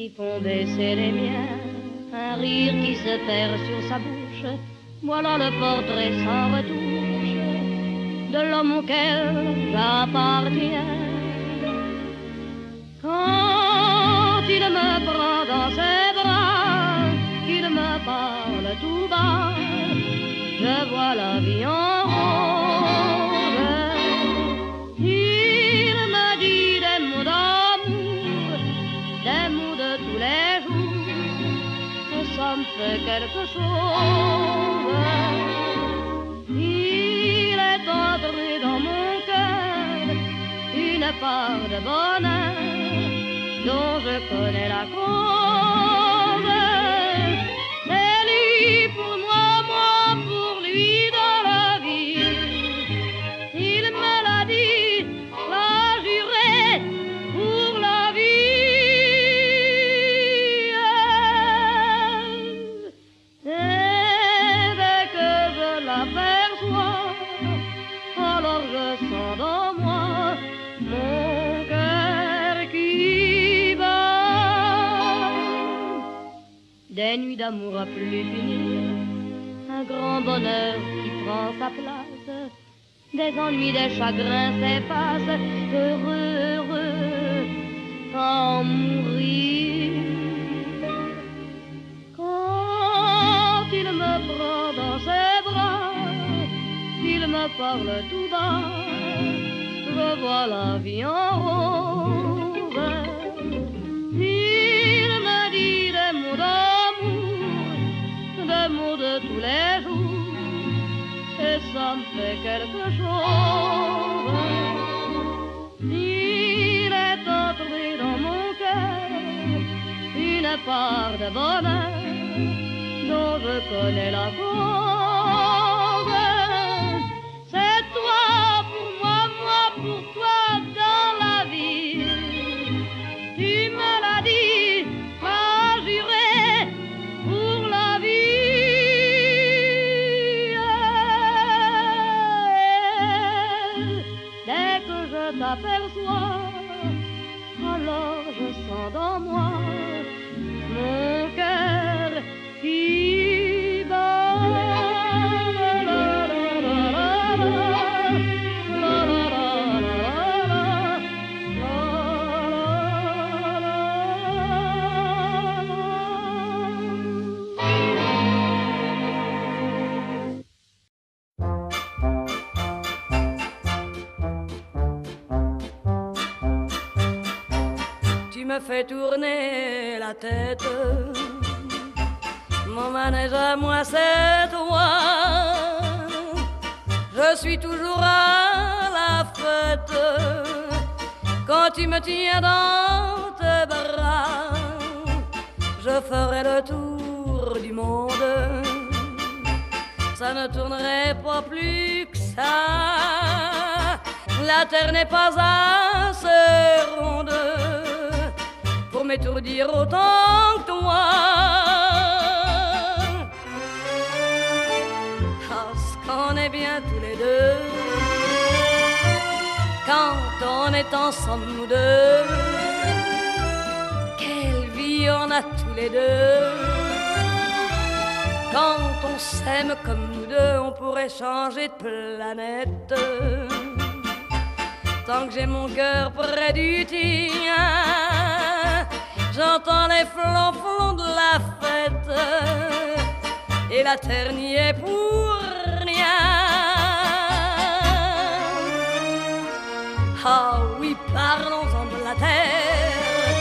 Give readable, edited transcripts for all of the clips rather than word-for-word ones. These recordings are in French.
qui font baisser les miens, un rire qui se perd sur sa bouche. Voilà le portrait sans retouche de l'homme auquel j'appartiens. Quand il me prend dans ses bras, qu'il me parle tout bas, je vois la vie en rose. Il me dit des mots d'amour, des mots de tous les jours, et ça me fait quelque chose. Il est entré dans mon cœur une part de bonheur dont je connais la cause. C'est lui pour moi, moi pour lui dans la vie. Il me l'a dit, l'a juré pour la vie. Et dès que je l'aperçois, alors je sens dans moi mon cœur qui bat. Des nuits d'amour à plus finir, un grand bonheur qui prend sa place, des ennuis, des chagrins s'effacent, heureux, heureux, en mourir. Quand il me prend dans ses bras, il me parle tout bas, je vois la vie en rose. Il me dit des mots d'amour, des mots de tous les jours, et ça me fait quelque chose. Il est entré dans mon cœur une part de bonheur dont je connais la cause. C'est toi pour moi, moi pour toi dans la vie. Tu me l'as dit, m'as juré pour la vie. Dès que je t'aperçois, alors je sens dans moi mon cœur qui bat. Tu me fais tourner la tête, mon manège à moi c'est toi. Je suis toujours à la fête quand tu me tiens dans tes bras. Je ferai le tour du monde, ça ne tournerait pas plus que ça. La terre n'est pas assez ronde pour m'étourdir autant que toi. Parce qu'on est bien tous les deux quand on est ensemble nous deux. Quelle vie on a tous les deux. Quand on s'aime comme nous deux, on pourrait changer de planète. Tant que j'ai mon cœur près du tien, j'entends les flonflons de la fête, et la terre n'y est pour rien. Ah oui, parlons-en de la terre,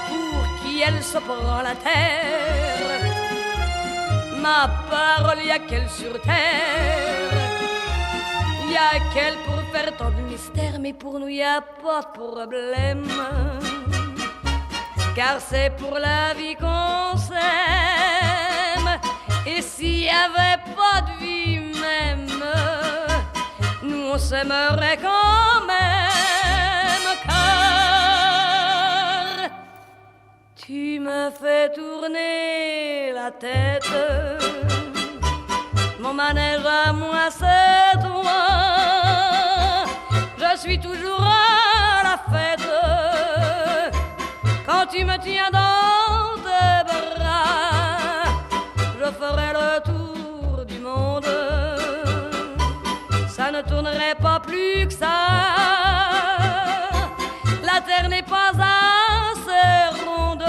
pour qui elle se prend la terre. Ma parole, y a qu'elle sur terre, y a qu'elle pour faire tant de mystère, mais pour nous y a pas de problème. Car c'est pour la vie qu'on s'aime. Et s'il y avait pas de vie même, nous on s'aimerait quand même. Car tu me fais tourner la tête, mon manège à moi c'est toi. Je suis toujours à la fête quand tu me tiens dans tes bras, je ferai le tour du monde. Ça ne tournerait pas plus que ça. La terre n'est pas assez ronde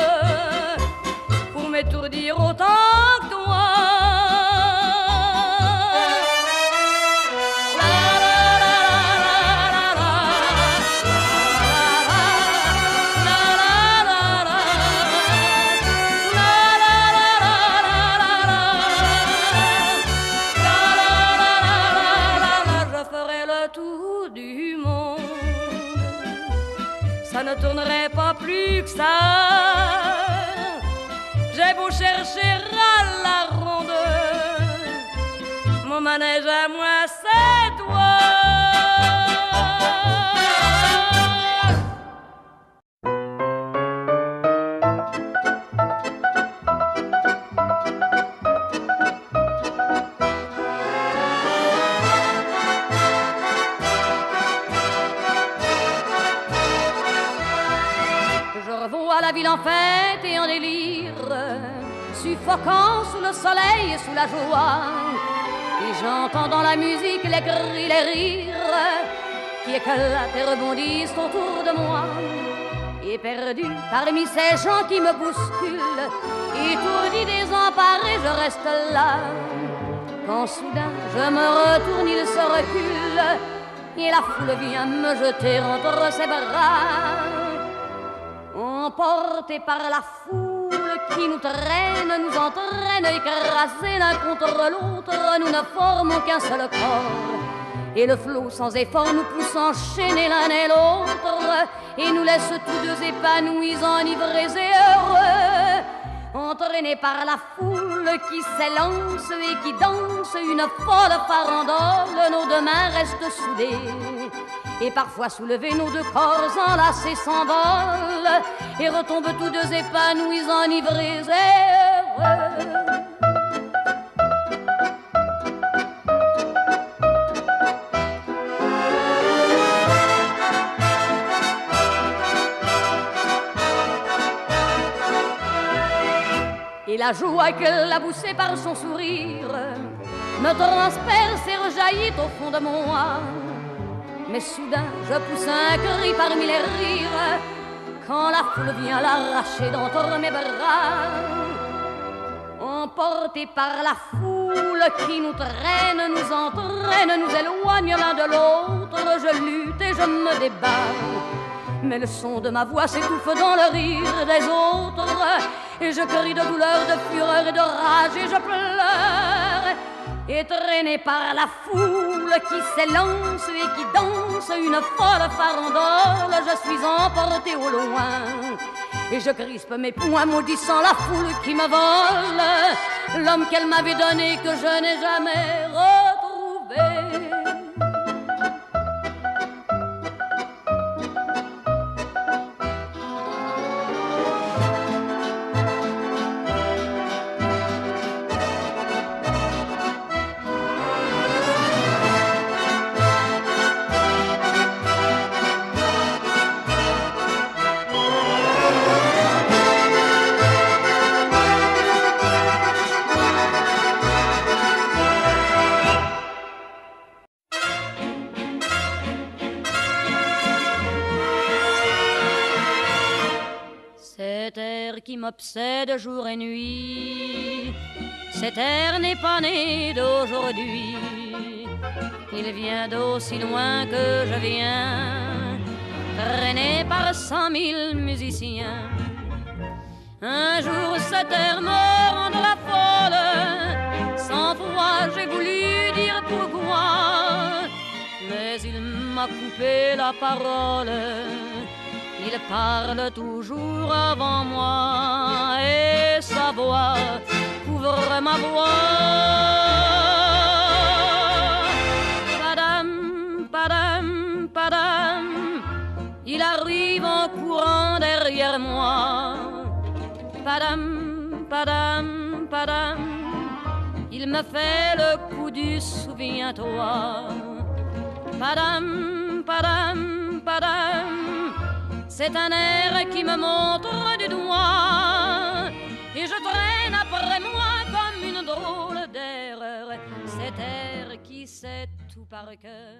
pour m'étourdir autant que toi. Ça ne tournerait pas plus que ça. J'ai beau chercher à la ronde, mon manège à moi c'est toi. La ville en fête et en délire, suffocant sous le soleil et sous la joie. Et j'entends dans la musique les cris, les rires qui éclatent et rebondissent autour de moi. Et perdu parmi ces gens qui me bousculent, étourdi, désemparé, je reste là. Quand soudain je me retourne, il se recule et la foule vient me jeter entre ses bras. Emportés par la foule qui nous traîne, nous entraîne, écrasés l'un contre l'autre, nous ne formons qu'un seul corps. Et le flot sans effort nous pousse enchaîner l'un et l'autre, et nous laisse tous deux épanouis, enivrés et heureux. Entraînés par la foule qui s'élance et qui danse une folle farandole, nos deux mains restent soudées. Et parfois soulevés, nos deux corps enlacés s'envolent et retombent tous deux épanouis, enivrés et heureux. Et la joie qu'elle a poussée par son sourire me transperce et rejaillit au fond de moi. Mais soudain je pousse un cri parmi les rires quand la foule vient l'arracher d'entre mes bras. Emportés par la foule qui nous traîne, nous entraîne, nous éloigne l'un de l'autre, je lutte et je me débat. Mais le son de ma voix s'étouffe dans le rire des autres, et je crie de douleur, de fureur et de rage, et je pleure. Et traîné par la foule qui s'élance et qui danse une folle farandole, je suis emporté au loin. Et je crispe mes poings maudissant la foule qui me vole l'homme qu'elle m'avait donné que je n'ai jamais retrouvé. Qui m'obsède jour et nuit, cet air n'est pas né d'aujourd'hui. Il vient d'aussi loin que je viens, traîné par 100 000 musiciens. Un jour cet air me rendra folle, 100 fois j'ai voulu dire pourquoi, mais il m'a coupé la parole. Il parle toujours avant moi et sa voix couvre ma voix. Padam, padam, padam, il arrive en courant derrière moi. Padam, padam, padam, il me fait le coup du souviens-toi. Padam, padam, padam, C'est un air qui me montre du doigt et je traîne après moi comme une drôle d'erreur cet air qui sait tout par cœur.